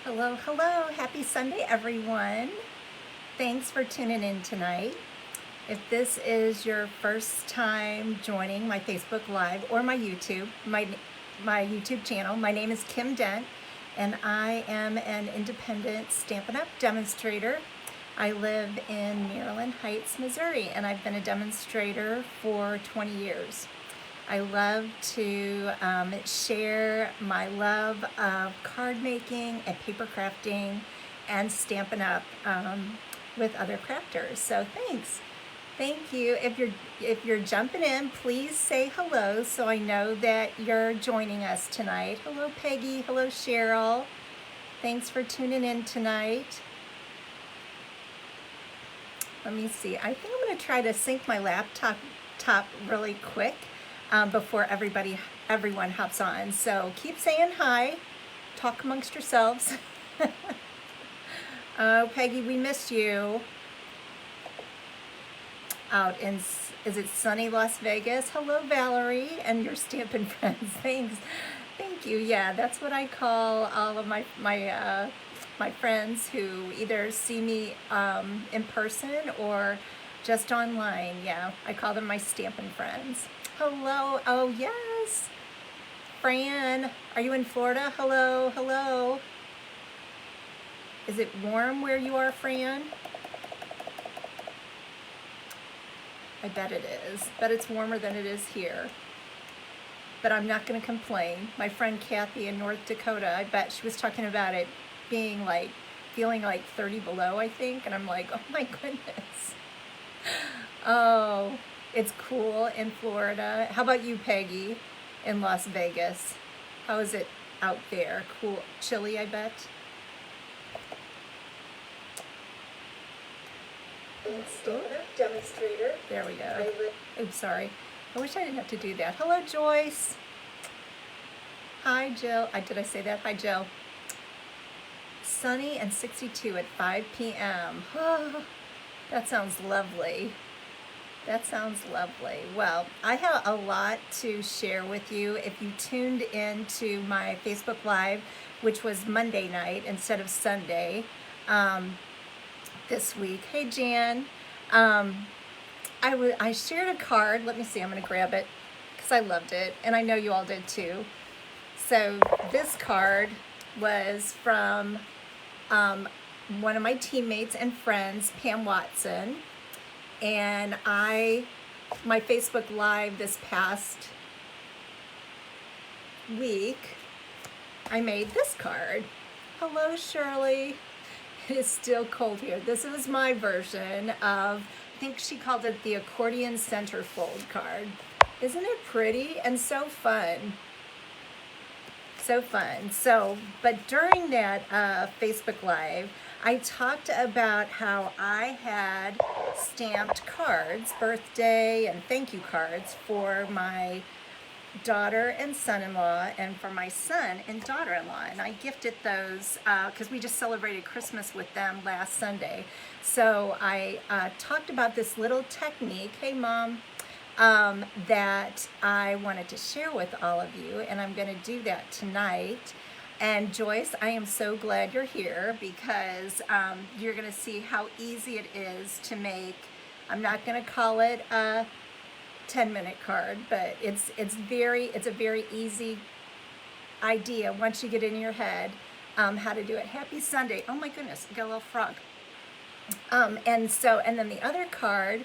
Hello, hello. Happy Sunday, everyone. Thanks for tuning in tonight. If this is your first time joining my Facebook Live or my YouTube channel, my name is Kim Dent, and I am an independent Stampin' Up demonstrator. I live in Maryland Heights, Missouri, and I've been a demonstrator for 20 years. I love to share my love of card making and paper crafting and Stampin' Up with other crafters. So thanks. Thank you. If you're jumping in, please say hello so I know that you're joining us tonight. Hello, Peggy. Hello, Cheryl. Thanks for tuning in tonight. Let me see. I think I'm going to try to sync my laptop really quick before everyone hops on. So keep saying hi. Talk amongst yourselves. Oh, Peggy, we missed you. Out in, is it sunny Las Vegas? Hello, Valerie, and your Stampin' friends. Thanks. Thank you. Yeah, that's what I call all of my friends who either see me in person or just online. Yeah, I call them my Stampin' friends. Hello. Oh, yes. Fran, are you in Florida? Hello, hello. Is it warm where you are, Fran? I bet it is. Bet it's warmer than it is here. But I'm not going to complain. My friend Kathy in North Dakota, I bet she was talking about it being like, feeling like 30 below, I think. And I'm like, oh my goodness. Oh, it's cool in Florida. How about you, Peggy, in Las Vegas? How is it out there? Cool, chilly, I bet. Demonstrator. There we go. Oops, sorry. I wish I didn't have to do that. Hello, Joyce. Hi, Jill. Did I say that? Hi, Jill. Sunny and 62 at 5 p.m. Oh, that sounds lovely. That sounds lovely. Well, I have a lot to share with you. If you tuned into my Facebook Live, which was Monday night instead of Sunday, this week. Hey, Jan. I shared a card. Let me see. I'm going to grab it because I loved it, and I know you all did too. So this card was from one of my teammates and friends, Pam Watson, and my Facebook Live this past week, I made this card. Hello, Shirley. It is still cold here. This was my version of, I think she called it the accordion centerfold card. Isn't it pretty and so fun? So fun. But during that Facebook Live, I talked about how I had stamped cards, birthday and thank you cards for my daughter and son-in-law and for my son and daughter-in-law, and I gifted those because we just celebrated Christmas with them last Sunday. So I talked about this little technique, hey Mom, that I wanted to share with all of you, and I'm going to do that tonight. And Joyce, I am so glad you're here because you're going to see how easy it is to make. I'm not going to call it a 10-minute card, but it's a very easy idea once you get in your head how to do it. Happy Sunday. Oh my goodness, I got a little frog. And then the other card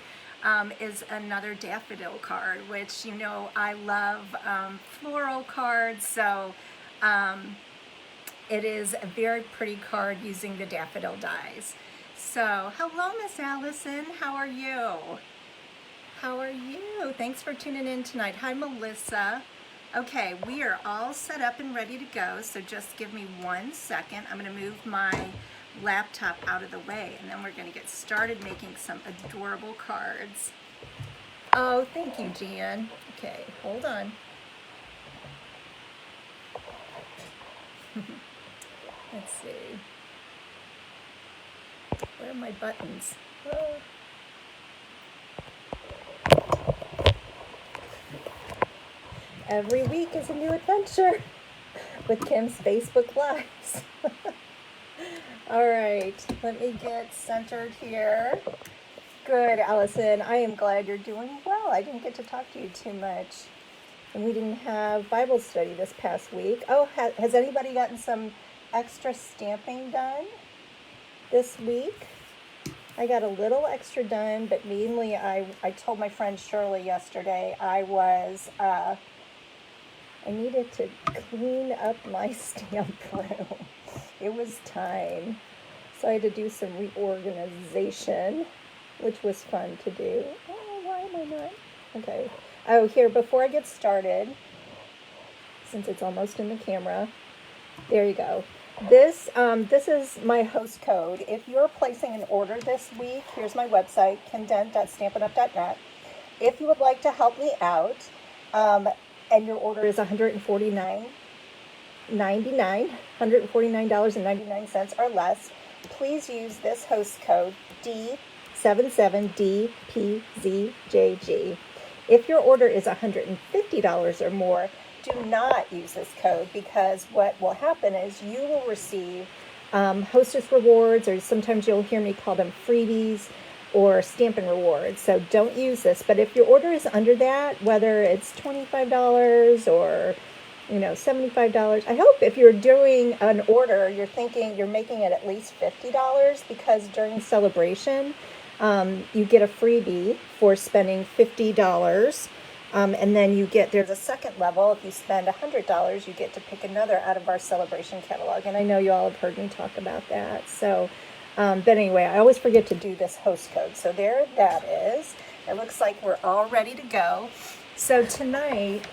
is another daffodil card, which you know I love floral cards, so it is a very pretty card using the daffodil dies. So hello, Miss Allison, how are you? How are you? Thanks for tuning in tonight. Hi, Melissa. Okay, we are all set up and ready to go, so just give me 1 second. I'm going to move my laptop out of the way, and then we're going to get started making some adorable cards. Oh, thank you, Jan. Okay, hold on. Let's see. Where are my buttons? Oh. Every week is a new adventure with Kim's Facebook Lives. All right, let me get centered here. Good, Allison. I am glad you're doing well. I didn't get to talk to you too much. And we didn't have Bible study this past week. Oh, has anybody gotten some extra stamping done this week? I got a little extra done, but mainly I told my friend Shirley yesterday I needed to clean up my stamp room. It was time. So I had to do some reorganization, which was fun to do. Oh, why am I not? Okay. Oh, here, before I get started, since it's almost in the camera, there you go. This is my host code. If you're placing an order this week, here's my website, kendent.stampinup.net. If you would like to help me out, and your order is $149.99 or less, please use this host code D77DPZJG. If your order is $150 or more, do not use this code, because what will happen is you will receive hostess rewards, or sometimes you'll hear me call them freebies or Stampin' rewards. So don't use this. But if your order is under that, whether it's $25 or $75, I hope if you're doing an order, you're thinking you're making it at least $50, because during celebration, you get a freebie for spending $50. And then there's a second level. If you spend $100, you get to pick another out of our celebration catalog. And I know you all have heard me talk about that. So, but anyway, I always forget to do this host code. So there that is. It looks like we're all ready to go. So tonight,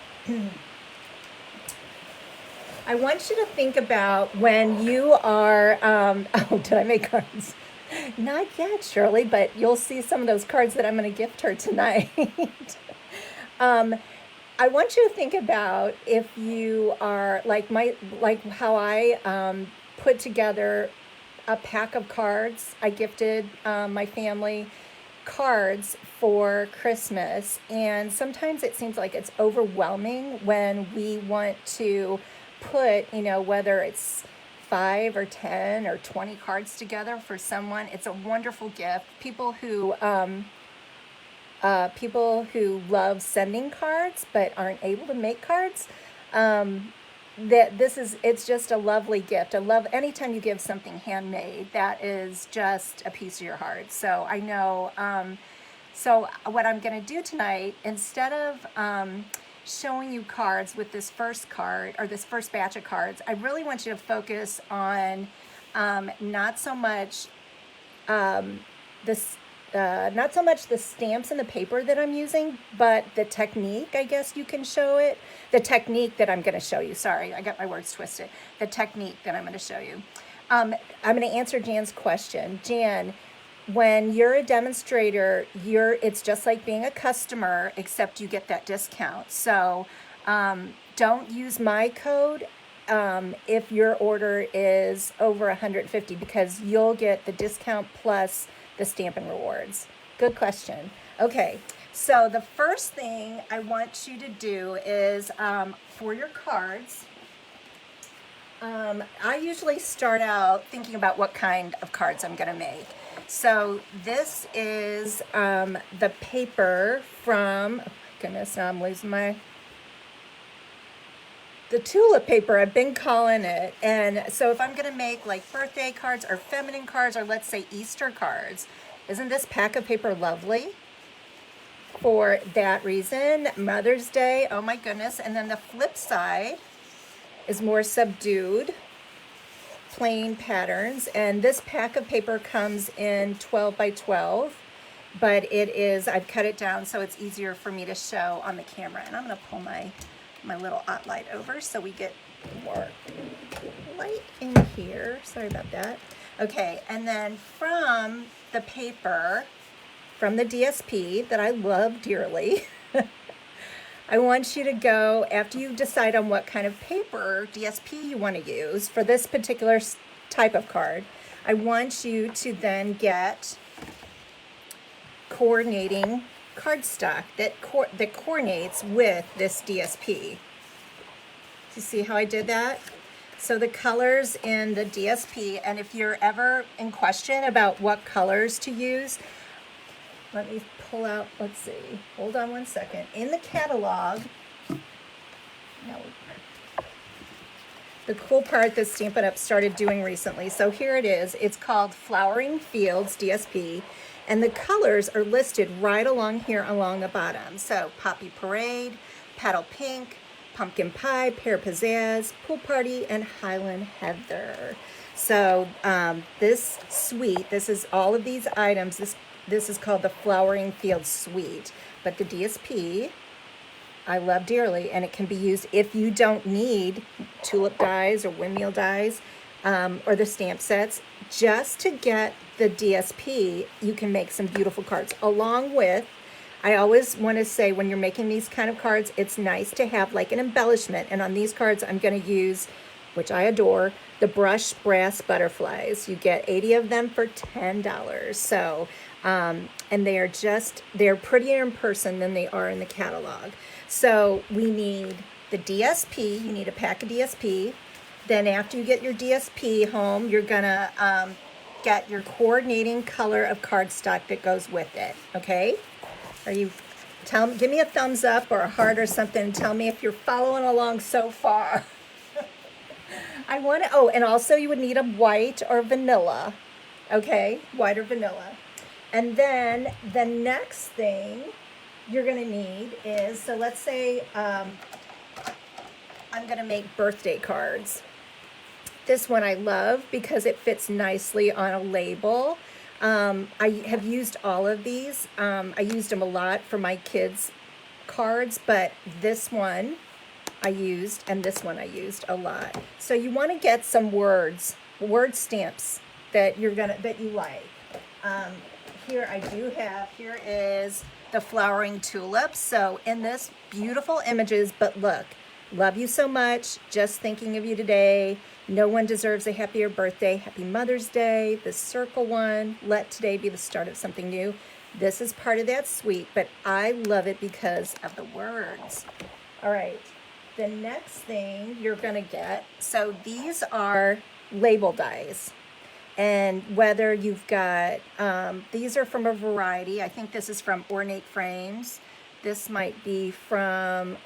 I want you to think about when you are, oh, did I make cards? Not yet, Shirley, but you'll see some of those cards that I'm going to gift her tonight. I want you to think about if you are like how I put together a pack of cards. I gifted my family cards for Christmas, and sometimes it seems like it's overwhelming when we want to put, whether it's 5 or 10 or 20 cards together for someone. It's a wonderful gift. People who love sending cards but aren't able to make cards, it's just a lovely gift. I love anytime you give something handmade. That is just a piece of your heart. So I know. So what I'm going to do tonight, instead of showing you cards with this first card or this first batch of cards, I really want you to focus on not so much the stamps and the paper that I'm using, but the technique, I guess you can show it. The technique that I'm going to show you. Sorry, I got my words twisted. The technique that I'm going to show you. I'm going to answer Jan's question. Jan, when you're a demonstrator, it's just like being a customer, except you get that discount. So don't use my code if your order is over $150, because you'll get the discount plus the Stampin' rewards. Good question. Okay, so the first thing I want you to do is for your cards, I usually start out thinking about what kind of cards I'm going to make. So this is the paper from, oh goodness, now I'm losing the tulip paper, I've been calling it. And so if I'm going to make like birthday cards or feminine cards, or let's say Easter cards, isn't this pack of paper lovely for that reason? Mother's Day, oh my goodness. And then the flip side is more subdued, plain patterns. And this pack of paper comes in 12 by 12, but I've cut it down so it's easier for me to show on the camera. And I'm going to pull my little light over so we get more light in here. Sorry about that. Okay, and then from the paper, from the DSP that I love dearly, I want you to go, after you decide on what kind of paper DSP you want to use for this particular type of card, I want you to then get coordinating cardstock that coordinates with this DSP. You see how I did that? So the colors in the DSP, and if you're ever in question about what colors to use, let me pull out, let's see, hold on one second. In the catalog, no, the cool part that Stampin' Up started doing recently, so here it is, it's called Flowering Fields DSP, and the colors are listed right along here along the bottom. So Poppy Parade, Petal Pink, Pumpkin Pie, Pear Pizzazz, Pool Party, and Highland Heather. So this suite, this is all of these items, this is called the Flowering Fields Suite, but the DSP I love dearly, and it can be used if you don't need tulip dies or windmill dies or the stamp sets. Just to get the DSP, you can make some beautiful cards. Along with, I always want to say when you're making these kind of cards, it's nice to have like an embellishment. And on these cards, I'm going to use, which I adore, the brushed brass butterflies. You get 80 of them for $10. So, and they're prettier in person than they are in the catalog. So we need the DSP, you need a pack of DSP. Then after you get your DSP home, you're gonna get your coordinating color of cardstock that goes with it, okay? Give me a thumbs up or a heart or something, and tell me if you're following along so far. And also you would need a white or vanilla, okay? White or vanilla. And then the next thing you're gonna need is, so let's say I'm gonna make birthday cards. This one I love because it fits nicely on a label. I have used all of these. I used them a lot for my kids' cards, but this one I used, and this one I used a lot. So you want to get some word stamps that you like. Here is the flowering tulips. So in this, beautiful images, but look, love you so much, just thinking of you today. No one deserves a happier birthday. Happy Mother's Day. The circle one, let today be the start of something new. This is part of that suite, but I love it because of the words. All right, the next thing you're gonna get, so these are label dies. And whether you've got, these are from a variety. I think this is from Ornate Frames. This might be from,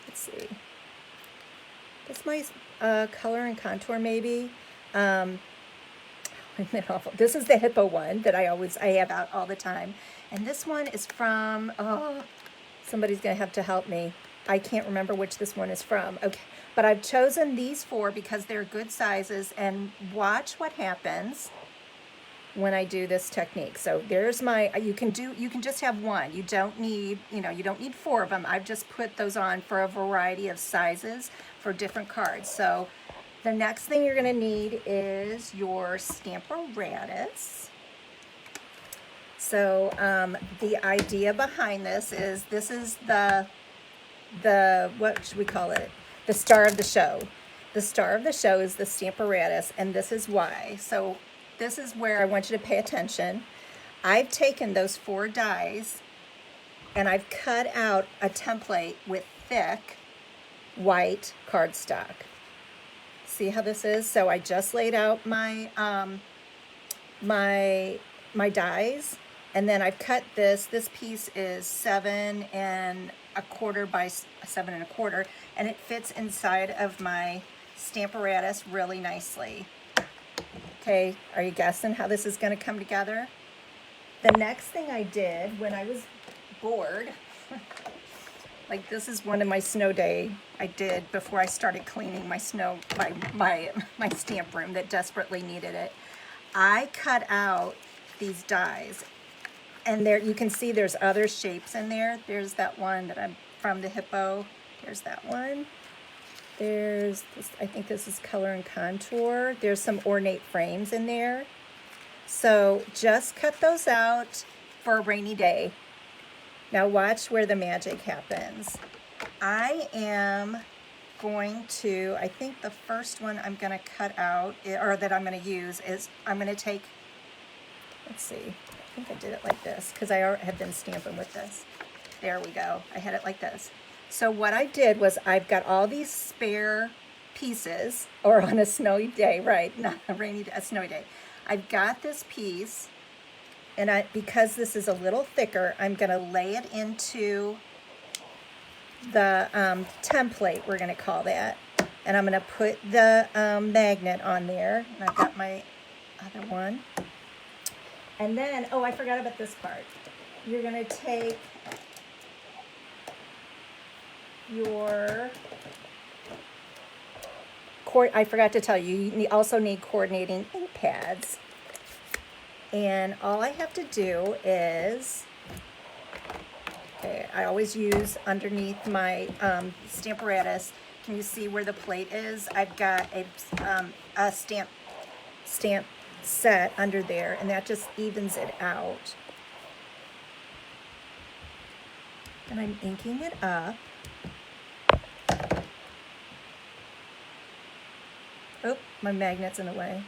let's see. This might Color and Contour maybe. This is the Hippo one that I have out all the time. And this one is from, somebody's gonna have to help me. I can't remember which this one is from. Okay, but I've chosen these four because they're good sizes, and watch what happens when I do this technique. So there's my, you can just have one. You don't need, you don't need four of them. I've just put those on for a variety of sizes for different cards. So the next thing you're gonna need is your Stamparatus. So the idea behind this is the what should we call it? The star of the show. The star of the show is the Stamparatus, and this is why. So this is where I want you to pay attention. I've taken those 4 dies and I've cut out a template with thick white cardstock. See how this is? So I just laid out my my dies, and then I've cut this. This piece is 7 1/4 by 7 1/4, and it fits inside of my Stamparatus really nicely. Okay, are you guessing how this is going to come together? The next thing I did when I was bored, like this is one of my snow day I did before I started cleaning my my stamp room that desperately needed it. I cut out these dies, and there you can see there's other shapes in there. There's that one that I'm from the Hippo. There's that one. There's this, I think this is Color and Contour. There's some Ornate Frames in there. So just cut those out for a rainy day. Now watch where the magic happens. I am going to, I think the first one I'm going to cut out, or that I'm going to use, is I'm going to take, let's see, I think I did it like this because I have been stamping with this. There we go. I had it like this. So what I did was I've got all these spare pieces, or on a snowy day, right, not a rainy day, a snowy day. I've got this piece, and because this is a little thicker, I'm gonna lay it into the template, we're gonna call that. And I'm gonna put the magnet on there. And I've got my other one. And then, oh, I forgot about this part. You're gonna take your I forgot to tell you, you also need coordinating ink pads. And all I have to do is, okay, I always use underneath my Stamparatus. Can you see where the plate is? I've got a stamp set under there, and that just evens it out. And I'm inking it up. Oh, my magnet's in the way.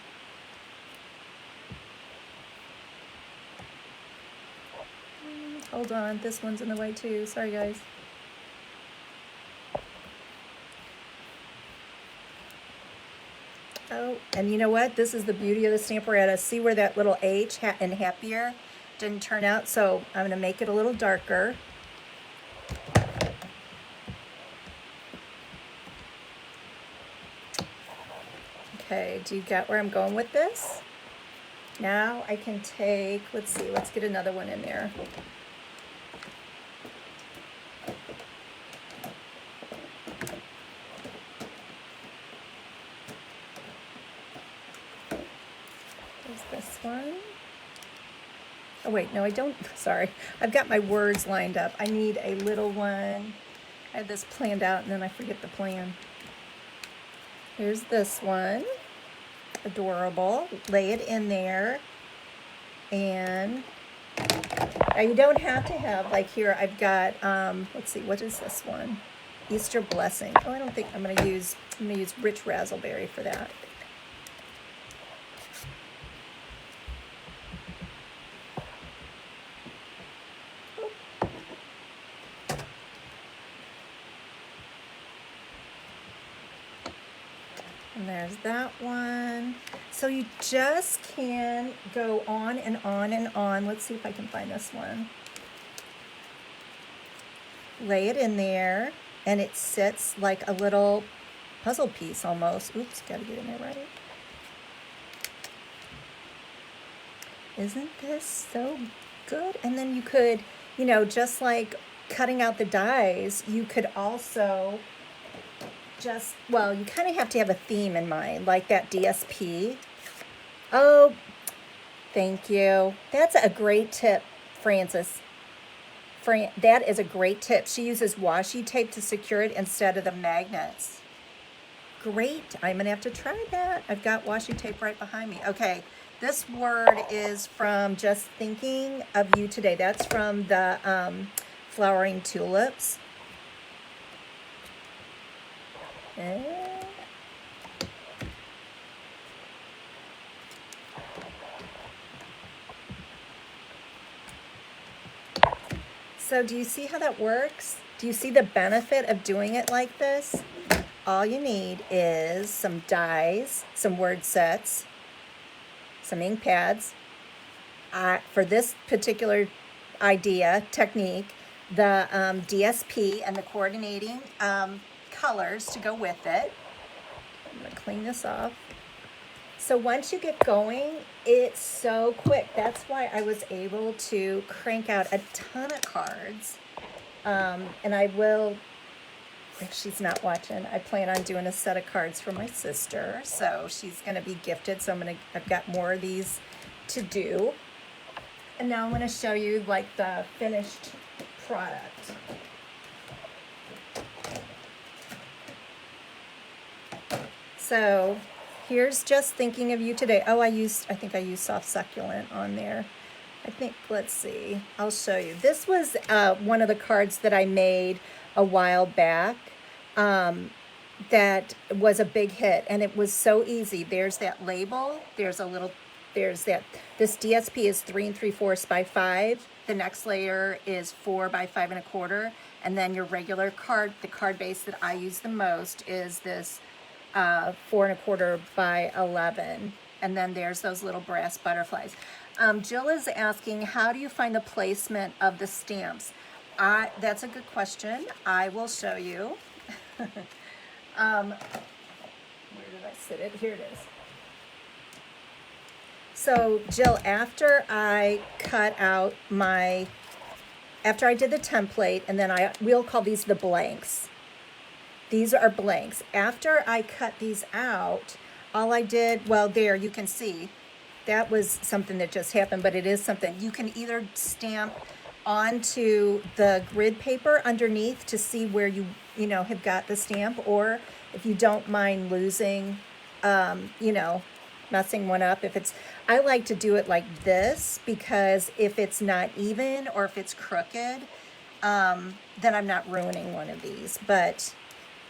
Hold on, this one's in the way too. Sorry, guys. Oh, and you know what? This is the beauty of the Stamparatus. See where that little H in happier didn't turn out? So I'm gonna make it a little darker. Okay, do you get where I'm going with this? Now I can take, let's see, let's get another one in there. There's this one. Oh wait, no I don't, sorry. I've got my words lined up. I need a little one. I had this planned out and then I forget the plan. Here's this one. Adorable. Lay it in there. And now you don't have to have, like here I've got, let's see, what is this one? Easter Blessing. Oh, I don't think I'm gonna use Rich Razzleberry for that. And there's that one. So you just can go on and on and on. Let's see if I can find this one. Lay it in there, and it sits like a little puzzle piece almost. Oops, gotta get in there right. Isn't this so good? And then you could, you know, just like cutting out the dies, you could also just, well, you kind of have to have a theme in mind, like that DSP. Oh, thank you. That's a great tip, Frances. That is a great tip. She uses washi tape to secure it instead of the magnets. Great. I'm going to have to try that. I've got washi tape right behind me. Okay, this word is from Just Thinking of You Today. That's from the Flowering Tulips. So do you see how that works? Do you see the benefit of doing it like this? All you need is some dies, some word sets, some ink pads. For this particular technique, the DSP and the coordinating colors to go with it. I'm going to clean this off. So once you get going, it's so quick. That's why I was able to crank out a ton of cards. And I will, if she's not watching, I plan on doing a set of cards for my sister. So she's going to be gifted. So I've got more of these to do. And now I'm going to show you like the finished product. So here's Just Thinking of You Today. Oh, I think I used Soft Succulent on there. Let's see, I'll show you. This was one of the cards that I made a while back that was a big hit, and it was so easy. There's that label, this DSP is 3 3/4 by 5. The next layer is 4 by 5 1/4. And then your regular card, the card base that I use the most is this 4¼ by 11. And then there's those little brass butterflies. Jill is asking, how do you find the placement of the stamps? That's a good question. I will show you. Where did I sit it? Here it is. So Jill, after I did the template, and then we'll call these the blanks. These are blanks. After I cut these out, all I did, well, there you can see, that was something that just happened, but it is something. You can either stamp onto the grid paper underneath to see where you have got the stamp, or if you don't mind losing, messing one up. I like to do it like this, because if it's not even or if it's crooked, then I'm not ruining one of these. But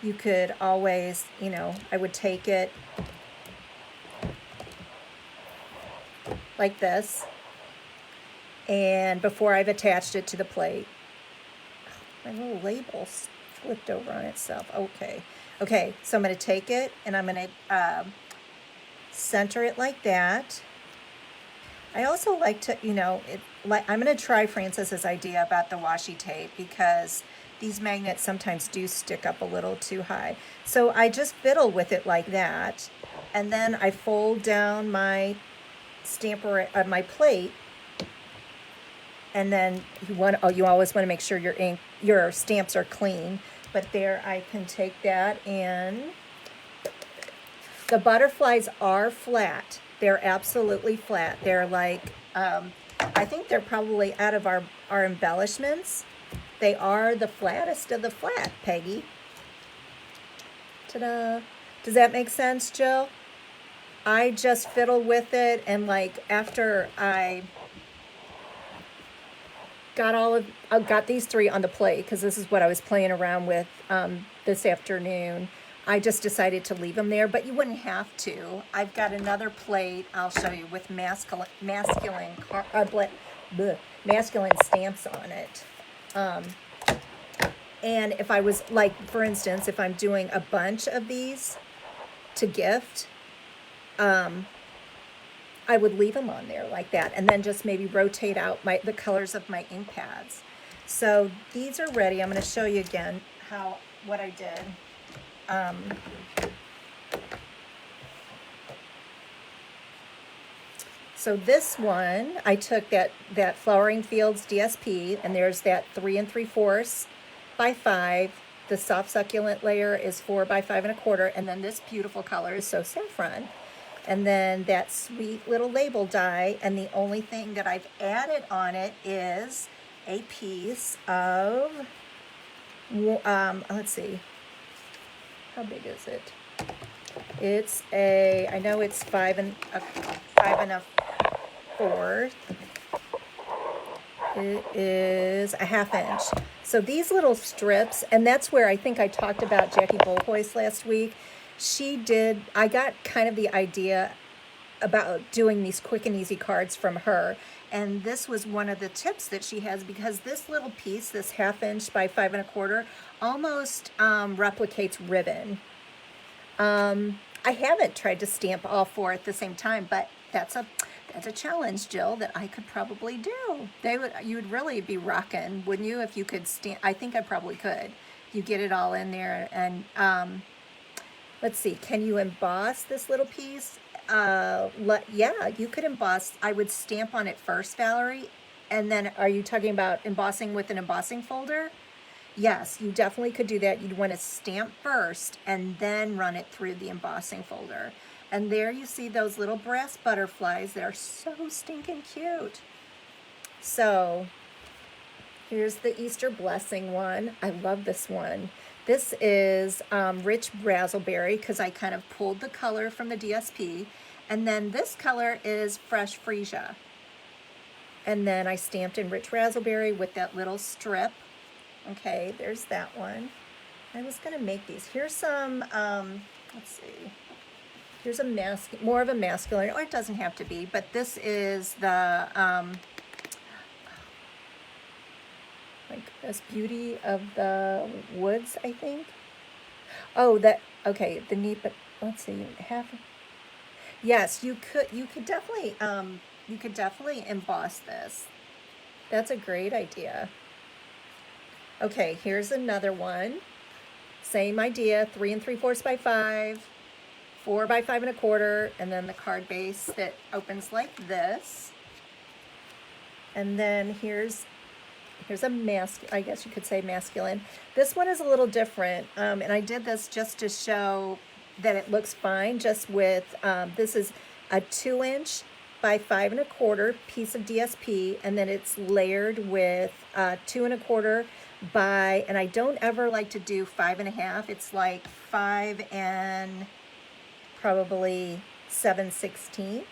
you could always, I would take it like this, and before I've attached it to the plate. My little label flipped over on itself. Okay, so I'm going to take it and I'm going to center it like that. I also like to, I'm going to try Frances's idea about the washi tape, because these magnets sometimes do stick up a little too high. So I just fiddle with it like that, and then I fold down my my plate, and then you always want to make sure your stamps are clean. But there, I can take that, and the butterflies are flat. They're absolutely flat. They're like, I think they're probably out of our embellishments. They are the flattest of the flat, Peggy. Ta-da. Does that make sense, Jill? I just fiddle with it, and like after I got these 3 on the plate, because this is what I was playing around with this afternoon, I just decided to leave them there, but you wouldn't have to. I've got another plate I'll show you with masculine stamps on it. And if I was, like, for instance, if I'm doing a bunch of these to gift, I would leave them on there like that, and then just maybe rotate out the colors of my ink pads. So these are ready. I'm going to show you again what I did. So this one, I took that Flowering Fields DSP, and there's that 3 3/4 by 5. The soft succulent layer is 4 by 5 1/4, and then this beautiful color is So Saffron. And then that sweet little label die, and the only thing that I've added on it is a piece of, let's see, how big is it? It's I know it's 5 1/4. It is a 1/2 inch. So these little strips, and that's where I think I talked about Jackie Bolhoist last week. I got kind of the idea about doing these quick and easy cards from her, and this was one of the tips that she has, because this little piece, this 1/2 inch by 5 1/4, almost replicates ribbon. I haven't tried to stamp all 4 at the same time, but that's a challenge, Jill, that I could probably do. You would really be rocking, wouldn't you, if you could stamp? I think I probably could. You get it all in there, and let's see, can you emboss this little piece? Yeah, you could emboss. I would stamp on it first, Valerie, and then are you talking about embossing with an embossing folder? Yes, you definitely could do that. You'd want to stamp first and then run it through the embossing folder. And there you see those little brass butterflies. They're so stinking cute. So here's the Easter Blessing one. I love this one. This is Rich Razzleberry, because I kind of pulled the color from the DSP. And then this color is Fresh Freesia. And then I stamped in Rich Razzleberry with that little strip. Okay, there's that one. I was going to make these. Here's some, let's see. Here's more of a masculine. Oh, it doesn't have to be, but this is the, like this Beauty of the Woods, I think. Oh, okay, the neat, but let's see, half. Yes, you could definitely emboss this. That's a great idea. Okay, here's another one. Same idea, 3 3/4 by 5, 4 by 5 1/4, and then the card base that opens like this. And then here's a I guess you could say masculine. This one is a little different, and I did this just to show that it looks fine, just with, this is a 2" by 5 1/4 piece of DSP, and then it's layered with 2 1/4 by, and I don't ever like to do 5 1/2. It's like 5 and probably 7/16,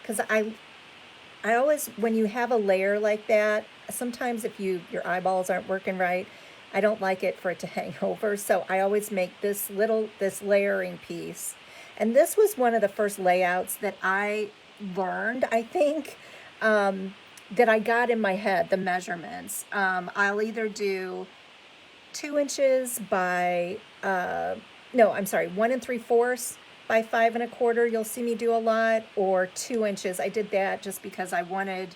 because I always, when you have a layer like that, sometimes if your eyeballs aren't working right, I don't like it for it to hang over. So I always make this layering piece. And this was one of the first layouts that I learned, I think, that I got in my head, the measurements. I'll either do 2" by, no, I'm sorry, 1 3/4 by 5 1/4. You'll see me do a lot, or 2". I did that just because I wanted,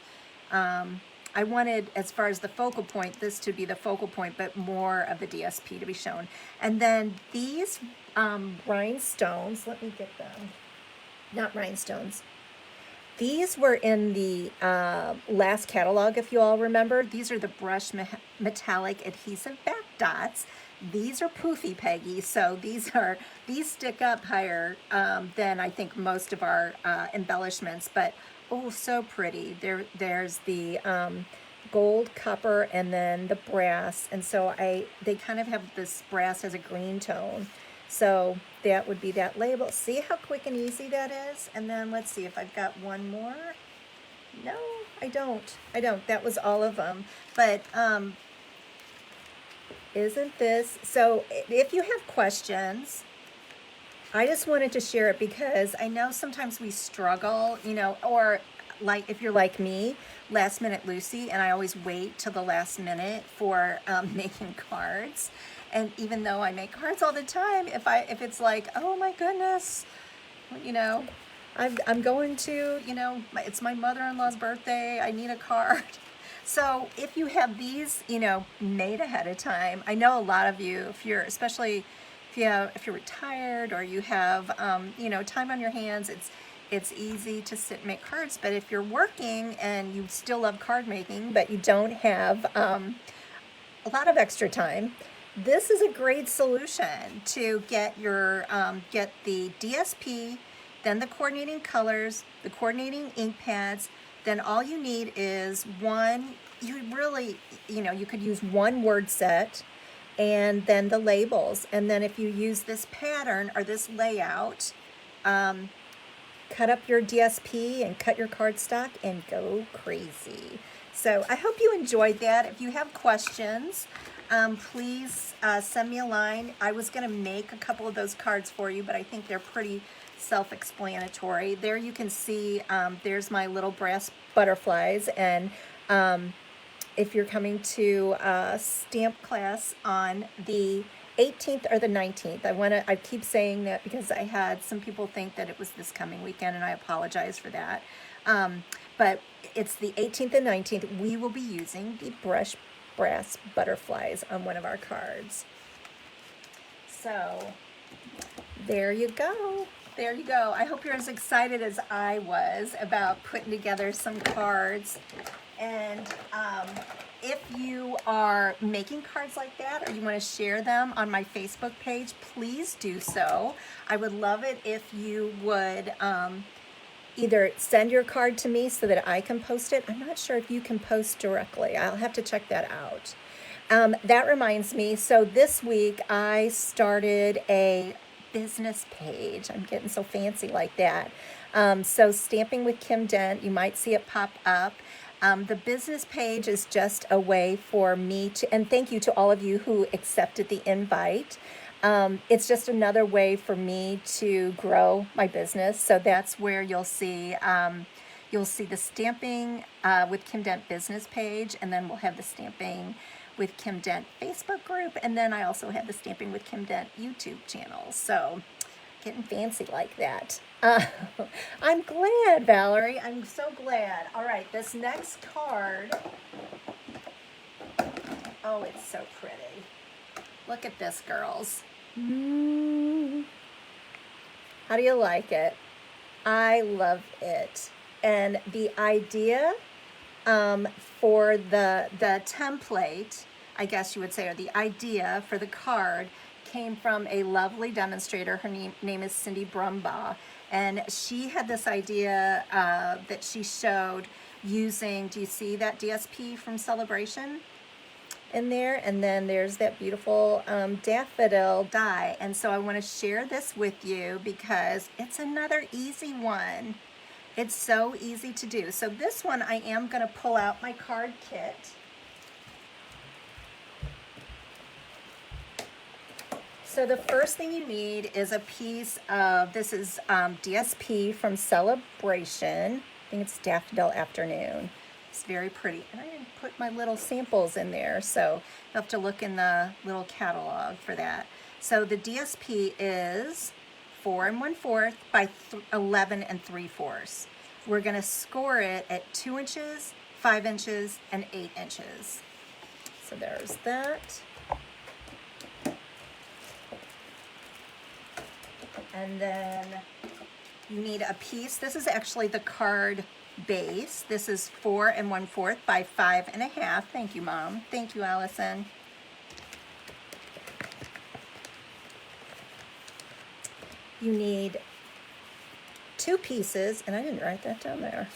as far as the focal point, this to be the focal point, but more of the DSP to be shown. And then these rhinestones, let me get them. Not rhinestones. These were in the last catalog, if you all remember. These are the brush metallic adhesive back dots. These are poofy, Peggy, so these stick up higher than I think most of our embellishments, but oh, so pretty. There's the gold, copper, and then the brass, and so they kind of have this brass as a green tone. So that would be that label. See how quick and easy that is? And then let's see if I've got one more. No, I don't. That was all of them. But isn't this, so if you have questions, I just wanted to share it because I know sometimes we struggle, or like if you're like me, last minute Lucy, and I always wait till the last minute for making cards. And even though I make cards all the time, if it's like, oh my goodness, I'm going to, it's my mother-in-law's birthday, I need a card. So if you have these, made ahead of time, I know a lot of you, especially if you're retired or you have, time on your hands, it's easy to sit and make cards. But if you're working and you still love card making, but you don't have a lot of extra time, this is a great solution to get get the DSP, then the coordinating colors, the coordinating ink pads. Then all you need is you could use one word set, and then the labels. And then if you use this pattern or this layout, cut up your DSP and cut your cardstock and go crazy. So I hope you enjoyed that. If you have questions, please send me a line. I was going to make a couple of those cards for you, but I think they're pretty self-explanatory. There you can see, there's my little brass butterflies, and if you're coming to stamp class on the 18th or the 19th, I keep saying that because I had some people think that it was this coming weekend, and I apologize for that. But it's the 18th and 19th. We will be using the brass butterflies on one of our cards. So there you go. There you go. I hope you're as excited as I was about putting together some cards. And if you are making cards like that, or you want to share them on my Facebook page, please do so. I would love it if you would either send your card to me so that I can post it. I'm not sure if you can post directly. I'll have to check that out. That reminds me, so this week I started a business page. I'm getting so fancy like that. So Stamping with Kim Dent, you might see it pop up. The business page is just a way for me to, and thank you to all of you who accepted the invite. It's just another way for me to grow my business. So that's where you'll see the Stamping with Kim Dent business page, and then we'll have the Stamping with Kim Dent Facebook group, and then I also have the Stamping with Kim Dent YouTube channel. So getting fancy like that. I'm glad, Valerie. I'm so glad. All right, this next card. Oh, it's so pretty. Look at this, girls. How do you like it? I love it. And the idea for the template, I guess you would say, or the idea for the card came from a lovely demonstrator. Her name is Cindy Brumbaugh. And she had this idea that she showed using, do you see that DSP from Saleabration in there? And then there's that beautiful daffodil die. And so I want to share this with you because it's another easy one. It's so easy to do. So this one, I am going to pull out my card kit. So the first thing you need is a piece of, this is DSP from Saleabration. I think it's Daffodil Afternoon. It's very pretty. And I didn't put my little samples in there, so you'll have to look in the little catalog for that. So the DSP is 4 1/4 by 11 3/4. We're going to score it at 2 inches, 5 inches, and 8 inches. So there's that. And then you need a piece. This is actually the card base. This is 4 1/4 by 5 1/2. Thank you, Mom. Thank you, Allison. You need 2 pieces, and I didn't write that down there.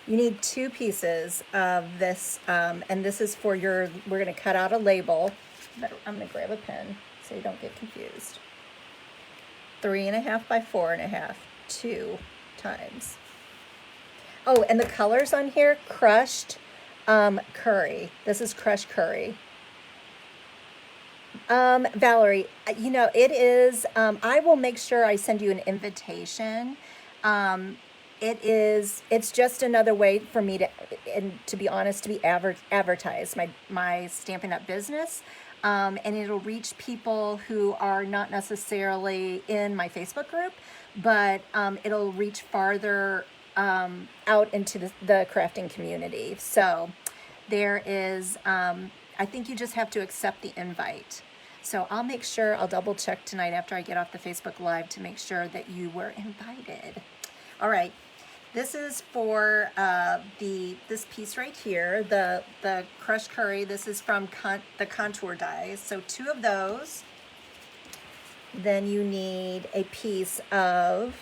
You need 2 pieces of this, and this is for your, we're going to cut out a label. I'm going to grab a pen so you don't get confused. 3 1/2 by 4 1/2, 2 times. Oh, and the colors on here, crushed curry. This is crushed curry. Valerie, you know, it is, I will make sure I send you an invitation. It's just another way for me to, and to be honest, to be advertise my Stampin' Up business. And it'll reach people who are not necessarily in my Facebook group, but it'll reach farther out into the crafting community. So there is, I think you just have to accept the invite. So I'll make sure, I'll double check tonight after I get off the Facebook Live to make sure that you were invited. All right. This is for this piece right here, the crushed curry. This is from the contour dies. So 2 of those. Then you need a piece of,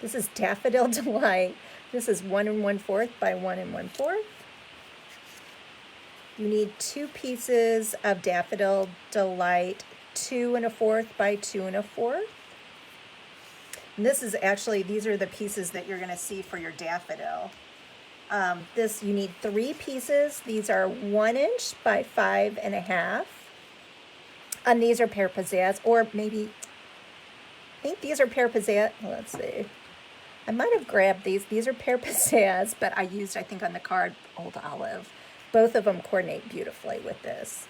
this is Daffodil Delight. This is 1 1/4 by 1 1/4. You need 2 pieces of Daffodil Delight, 2 1/4 by 2 1/4. And this is actually, these are the pieces that you're going to see for your daffodil. This, you need 3 pieces. These are 1 inch by 5 1/2. And these are pear pizzazz, or maybe, I think these are pear pizzazz. Let's see. I might have grabbed these. These are pear pizzazz, but I used, I think on the card, Old Olive. Both of them coordinate beautifully with this.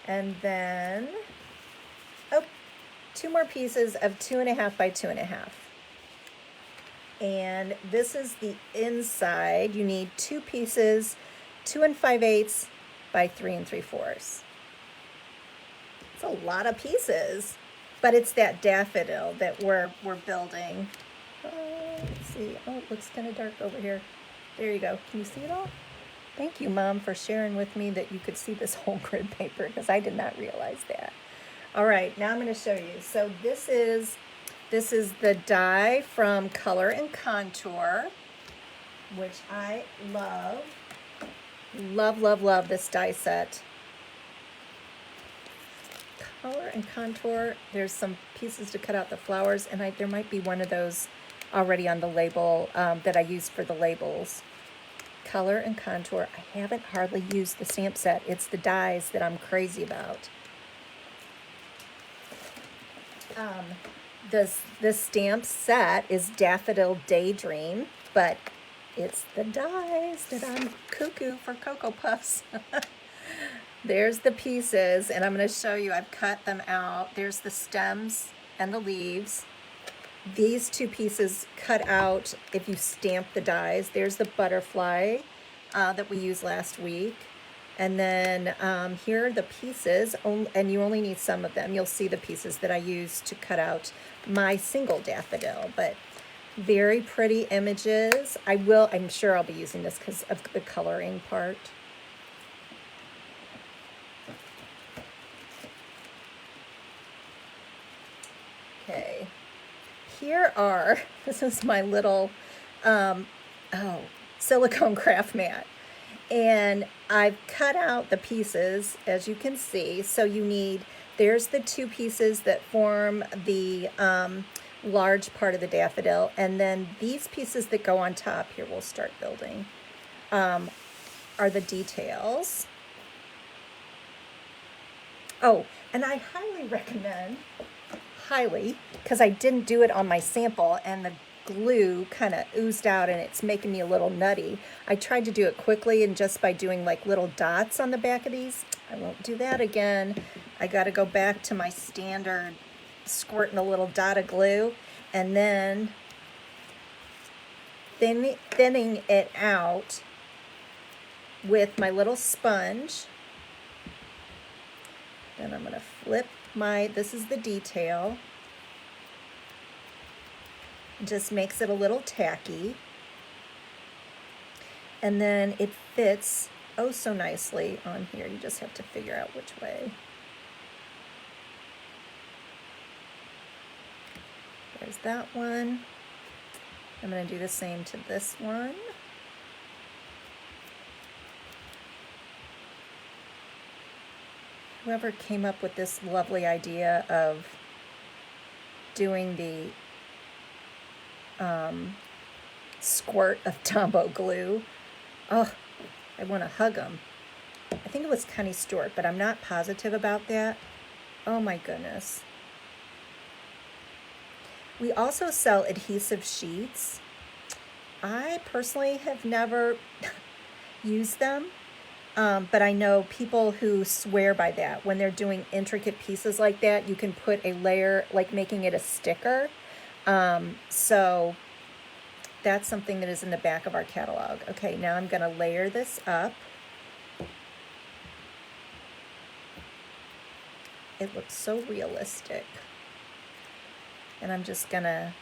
And then, oh, 2 more pieces of 2 1/2 by 2 1/2. And this is the inside. You need 2 pieces, 2 5/8 by 3 3/4. It's a lot of pieces, but it's that daffodil that we're building. Let's see. Oh, it looks kind of dark over here. There you go. Can you see it all? Thank you, Mom, for sharing with me that you could see this whole grid paper, because I did not realize that. All right, now I'm going to show you. So this is the die from Color and Contour, which I love. Love, love, love this die set. Color and Contour. There's some pieces to cut out the flowers, and there might be one of those already on the label that I use for the labels. Color and Contour. I haven't hardly used the stamp set. It's the dies that I'm crazy about. This stamp set is Daffodil Daydream, but it's the dies that I'm cuckoo for Cocoa Puffs. There's the pieces, and I'm going to show you, I've cut them out. There's the stems and the leaves. These two pieces cut out if you stamp the dies. There's the butterfly that we used last week. And then here are the pieces, and you only need some of them. You'll see the pieces that I used to cut out my single daffodil, but very pretty images. I'm sure I'll be using this because of the coloring part. Okay, this is my little silicone craft mat. And I've cut out the pieces, as you can see. So there's the two pieces that form the large part of the daffodil. And then these pieces that go on top, here we'll start building, are the details. Oh, and I highly recommend, because I didn't do it on my sample and the glue kind of oozed out and it's making me a little nutty. I tried to do it quickly, and just by doing like little dots on the back of these, I won't do that again. I got to go back to my standard squirting a little dot of glue and then thinning it out with my little sponge. Then I'm going to flip this is the detail. Just makes it a little tacky. And then it fits oh so nicely on here. You just have to figure out which way. There's that one. I'm going to do the same to this one. Whoever came up with this lovely idea of doing the squirt of Tombow glue. Oh, I want to hug them. I think it was Connie Stewart, but I'm not positive about that. Oh my goodness. We also sell adhesive sheets. I personally have never used them, but I know people who swear by that. When they're doing intricate pieces like that, you can put a layer, like making it a sticker. So that's something that is in the back of our catalog. Okay, now I'm going to layer this up. It looks so realistic. And I'm just going to...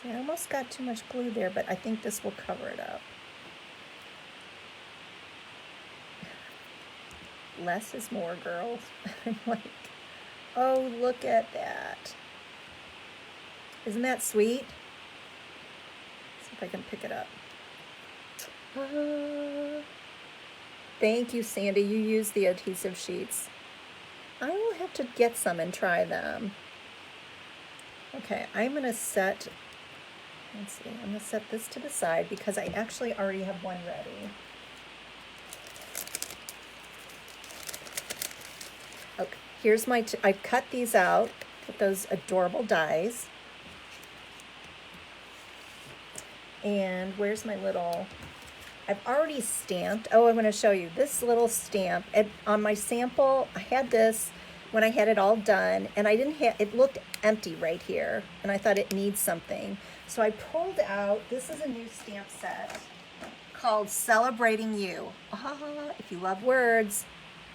See, I almost got too much glue there, but I think this will cover it up. Less is more, girls. I'm like, oh, look at that. Isn't that sweet? Let's see if I can pick it up. Thank you, Sandy. You use the adhesive sheets. I will have to get some and try them. Okay, I'm going to set, let's see, I'm going to set this to the side because I actually already have one ready. Okay, here's my, I've cut these out with those adorable dies. And where's my little, I've already stamped. Oh, I'm going to show you this little stamp. On my sample, I had this when I had it all done, and I didn't have, it looked empty right here, and I thought it needs something. So I pulled out, this is a new stamp set called Celebrating You. If you love words,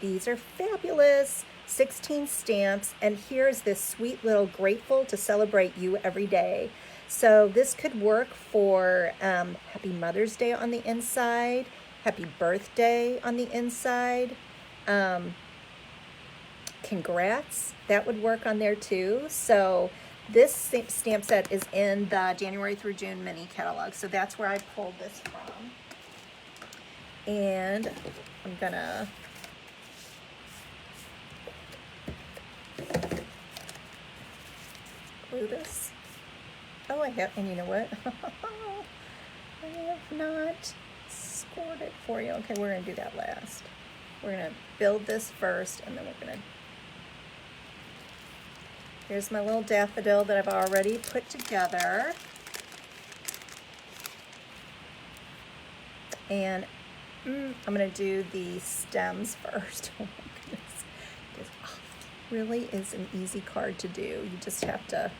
these are fabulous. 16 stamps, and here's this sweet little grateful to celebrate you every day. So this could work for Happy Mother's Day on the inside, Happy Birthday on the inside, congrats, that would work on there too. So this stamp set is in the January through June mini catalog, so that's where I pulled this from. And I'm gonna glue this. Oh, I have, and you know what? I have not scored it for you. Okay, we're going to do that last. We're going to build this first, and then we're going to... Here's my little daffodil that I've already put together. And I'm gonna do the stems first. Oh my goodness. This really is an easy card to do. You just have to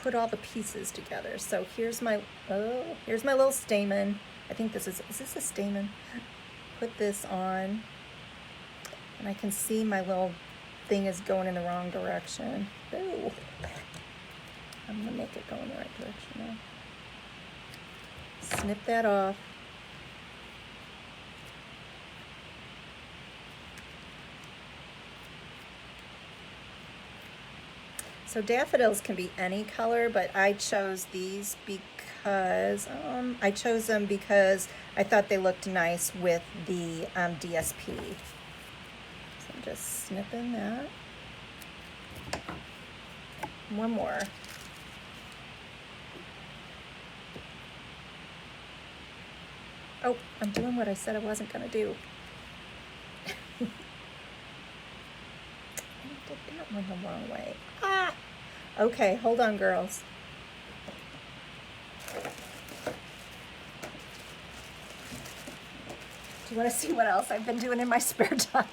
put all the pieces together. So here's my little stamen. I think is this a stamen? Put this on, and I can see my little thing is going in the wrong direction. Ooh. I'm gonna make it go in the right direction now. Snip that off. So daffodils can be any color, but I chose these because I chose them because I thought they looked nice with the DSP. So I'm just snipping that. One more. Oh, I'm doing what I said I wasn't gonna do. I did that one the wrong way. Ah! Okay, hold on, girls. Do you want to see what else I've been doing in my spare time?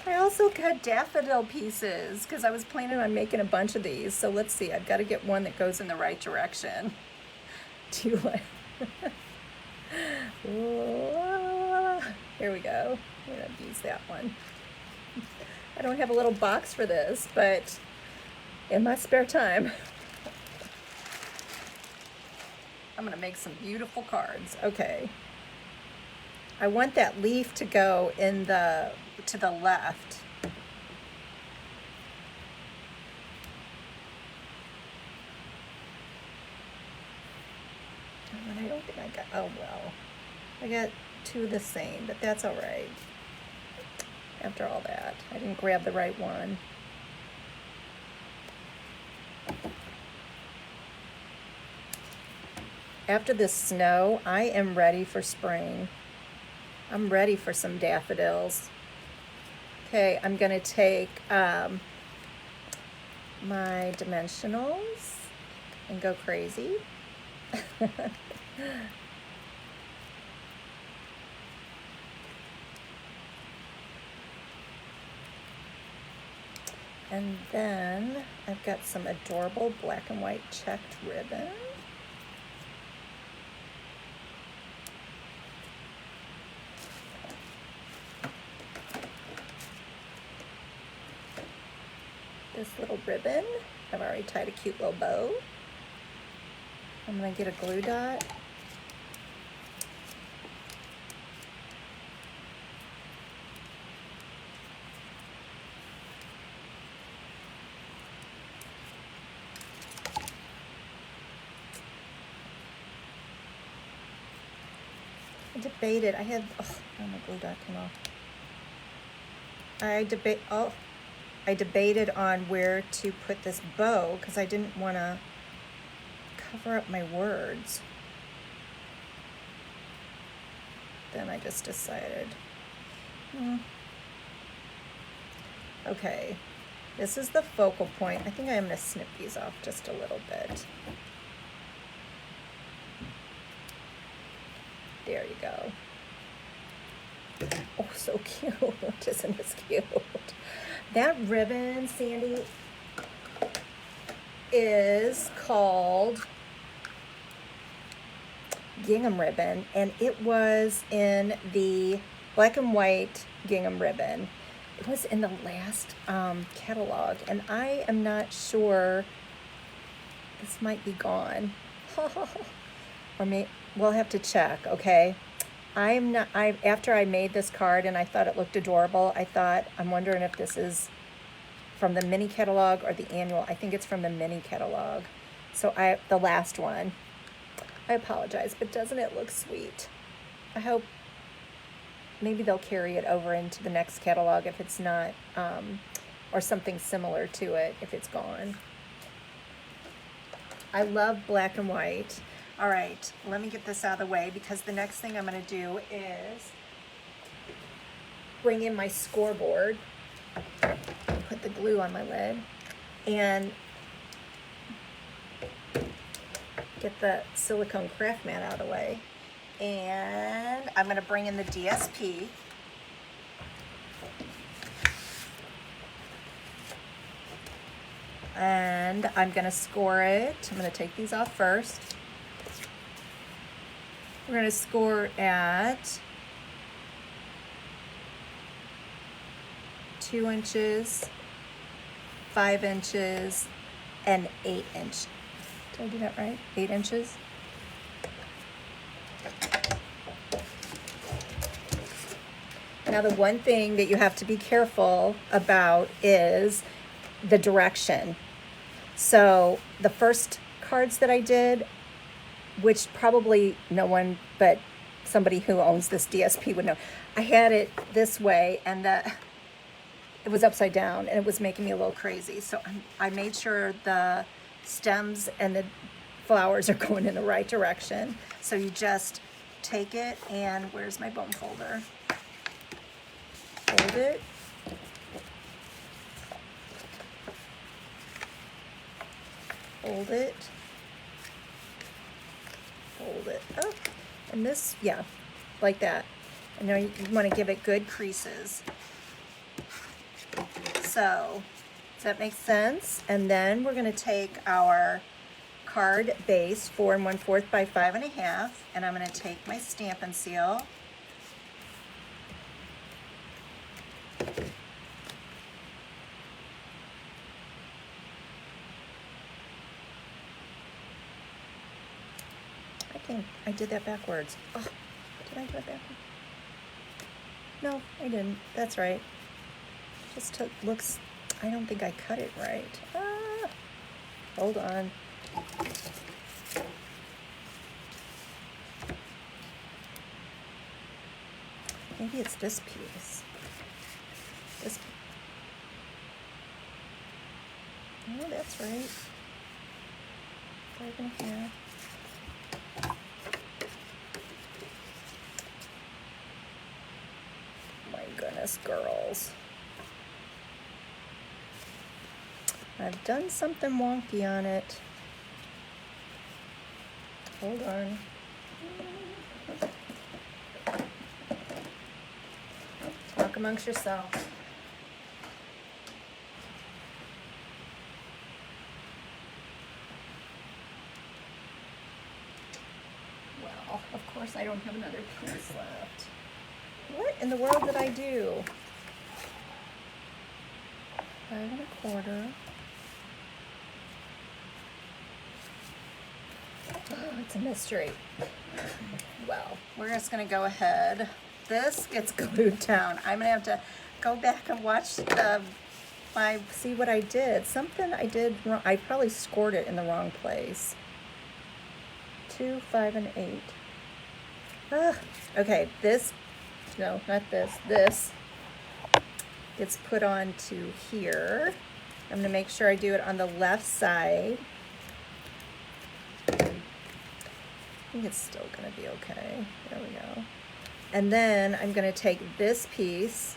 I also cut daffodil pieces because I was planning on making a bunch of these. So let's see, I've got to get one that goes in the right direction. Do you like? Here we go. I'm going to use that one. I don't have a little box for this, but in my spare time, I'm going to make some beautiful cards. Okay. I want that leaf to go in to the left. And I don't think I got, oh well. I got two the same, but that's all right. After all that, I didn't grab the right one. After this snow, I am ready for spring. I'm ready for some daffodils. Okay, I'm gonna take my dimensionals and go crazy. And then I've got some adorable black and white checked ribbon. This little ribbon, I've already tied a cute little bow. I'm gonna get a glue dot. I debated, I had, oh, my glue dot came off. I debated on where to put this bow because I didn't want to cover up my words. Then I just decided, okay, this is the focal point. I think I'm going to snip these off just a little bit. There you go. Oh, so cute. Isn't this cute? That ribbon, Sandy, is called gingham ribbon, and it was in the black and white gingham ribbon. It was in the last catalog, and I am not sure. This might be gone. Or we'll have to check, okay? After I made this card and I thought it looked adorable, I'm wondering if this is from the mini catalog or the annual. I think it's from the mini catalog. So the last one. I apologize, but doesn't it look sweet? I hope maybe they'll carry it over into the next catalog if it's not, or something similar to it if it's gone. I love black and white. All right, let me get this out of the way because the next thing I'm going to do is bring in my scoreboard, put the glue on my lid, and get the silicone craft mat out of the way. And I'm gonna bring in the DSP. And I'm gonna score it. I'm gonna take these off first. We're gonna score at 2 inches, 5 inches, and 8 inch. Did I do that right? 8 inches? Now the one thing that you have to be careful about is the direction. So the first cards that I did, which probably no one but somebody who owns this DSP would know, I had it this way and it was upside down and it was making me a little crazy. So I made sure the stems and the flowers are going in the right direction. So you just take it and where's my bone folder? Hold it. Hold it. Hold it up. And this, yeah, like that. And now you want to give it good creases. So, does that make sense? And then we're going to take our card base 4 1/4 by 5 1/2, and I'm going to take my Stampin' Seal. I did that backwards. Oh, did I do it backwards? No, I didn't. That's right. Just looks, I don't think I cut it right. Ah, hold on. Maybe it's this piece. This. Oh, that's right. 5 1/2. Goodness, girls. I've done something wonky on it. Hold on. Talk amongst yourselves. Well, of course I don't have another piece left. What in the world did I do? 5 1/4. Oh, it's a mystery. Well, we're just gonna go ahead. This gets glued down. I'm gonna have to go back and watch see what I did. Something I did wrong. I probably scored it in the wrong place. 2, 5, and 8. Okay, this. No, not this. This gets put on to here. I'm going to make sure I do it on the left side. I think it's still going to be okay. There we go. And then I'm going to take this piece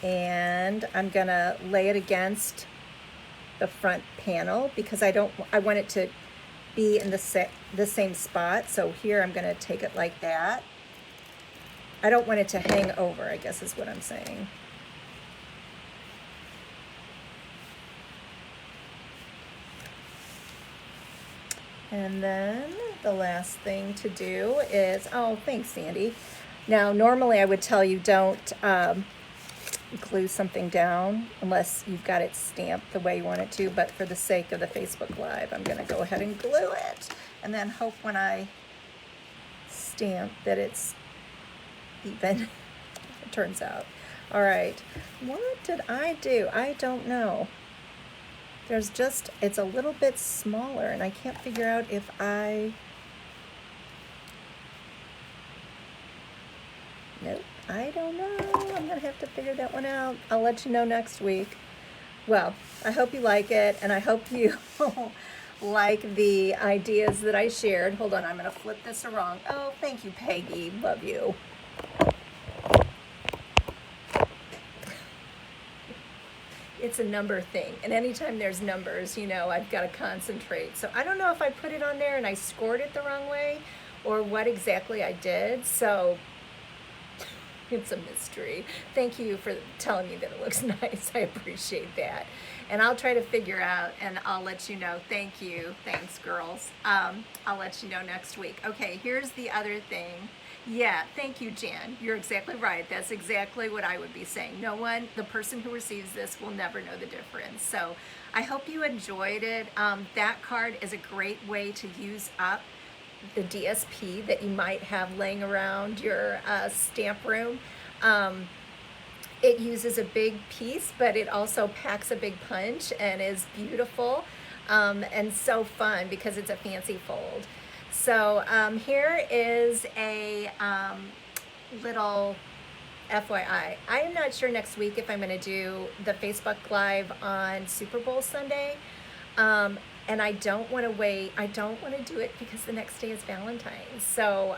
and I'm going to lay it against the front panel because I want it to be in the same spot. So here I'm going to take it like that. I don't want it to hang over, I guess is what I'm saying. And then the last thing to do is, oh, thanks, Sandy. Now, normally I would tell you don't glue something down unless you've got it stamped the way you want it to, but for the sake of the Facebook Live, I'm gonna go ahead and glue it and then hope when I stamp that it's even, it turns out. All right, what did I do? I don't know. There's just, it's a little bit smaller and I can't figure out if nope, I don't know. I'm gonna have to figure that one out. I'll let you know next week. Well, I hope you like it and I hope you like the ideas that I shared. Hold on, I'm gonna flip this around. Oh, thank you, Peggy, love you. it's a number thing. And anytime there's numbers, you know, I've got to concentrate. So I don't know if I put it on there and I scored it the wrong way or what exactly I did. So it's a mystery. Thank you for telling me that it looks nice. I appreciate that. And I'll try to figure out and I'll let you know. Thank you. Thanks, girls. I'll let you know next week. Okay, here's the other thing. Yeah, thank you, Jan. You're exactly right. That's exactly what I would be saying. No one, the person who receives this will never know the difference. So I hope you enjoyed it. That card is a great way to use up the DSP that you might have laying around your stamp room. It uses a big piece, but it also packs a big punch and is beautiful and so fun because it's a fancy fold. So here is a little FYI. I am not sure next week if I'm going to do the Facebook Live on Super Bowl Sunday. And I don't want to wait. I don't want to do it because the next day is Valentine's. So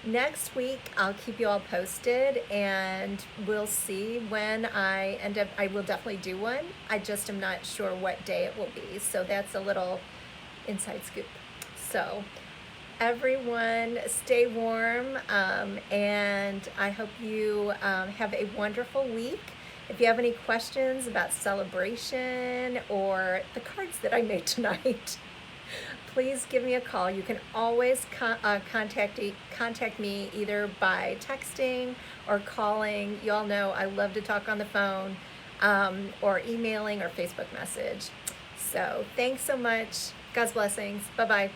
next week I'll keep you all posted and we'll see when I end up. I will definitely do one. I just am not sure what day it will be. So that's a little inside scoop. So everyone stay warm and I hope you have a wonderful week. If you have any questions about Saleabration or the cards that I made tonight, please give me a call. You can always contact me either by texting or calling. You all know I love to talk on the phone or emailing or Facebook message. So thanks so much. God's blessings. Bye-bye.